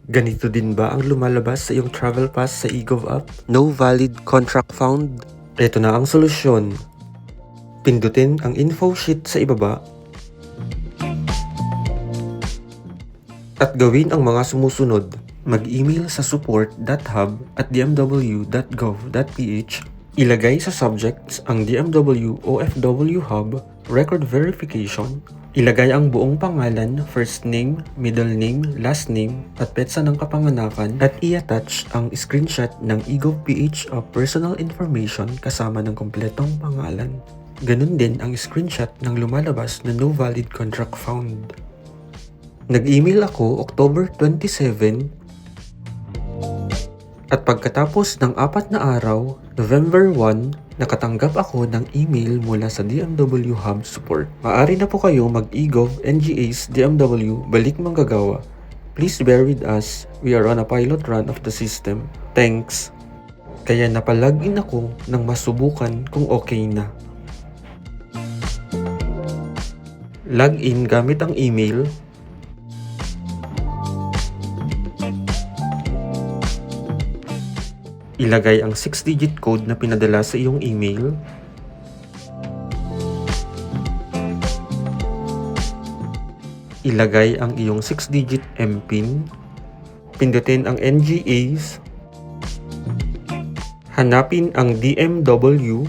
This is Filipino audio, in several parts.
Ganito din ba ang lumalabas sa iyong travel pass sa eGov app? No valid contract found? Ito na ang solusyon. Pindutin ang info sheet sa ibaba at gawin ang mga sumusunod. Mag-email sa support.hub@dmw.gov.ph. Ilagay sa subjects ang DMW OFW Hub Record Verification. Ilagay ang buong pangalan, first name, middle name, last name, at petsa ng kapanganakan at i-attach ang screenshot ng eGov.ph of personal information kasama ng kompletong pangalan. Ganun din ang screenshot ng lumalabas na no valid contract found. Nag-email ako October 27 at pagkatapos ng 4 na araw, November 1, nakatanggap ako ng email mula sa DMW Hub Support. Maaari na po kayo mag-eGov NGA's DMW Balik Manggagawa. Please bear with us, we are on a pilot run of the system. Thanks! Kaya napalagin ako nang masubukan kung okay na. Login gamit ang email. Ilagay ang 6-digit code na pinadala sa iyong email. Ilagay ang iyong 6-digit MPIN. Pindutin ang NGAs. Hanapin ang DMW.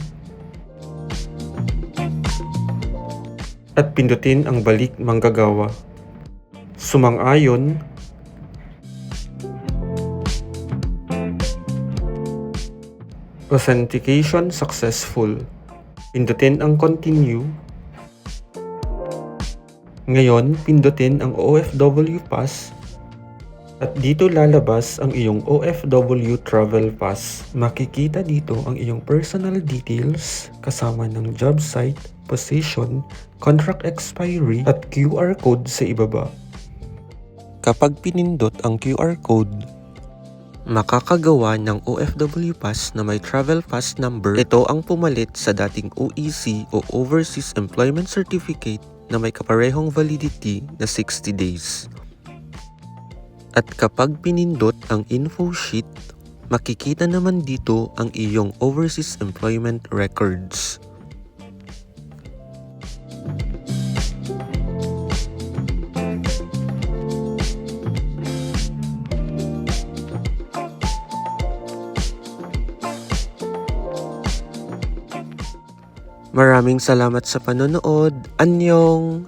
At pindutin ang Balik Manggagawa. Sumang-ayon. Authentication successful. Pindutin ang Continue. Ngayon, pindutin ang OFW Pass. At dito lalabas ang iyong OFW Travel Pass. Makikita dito ang iyong personal details kasama ng job site, position, contract expiry at QR code sa ibaba. Kapag pinindot ang QR code, makakagawa ng OFW Pass na may Travel Pass number. Ito ang pumalit sa dating OEC o Overseas Employment Certificate na may kaparehong validity na 60 days. At kapag pinindot ang info sheet, makikita naman dito ang iyong Overseas Employment Records. Maraming salamat sa panonood. Annyeong!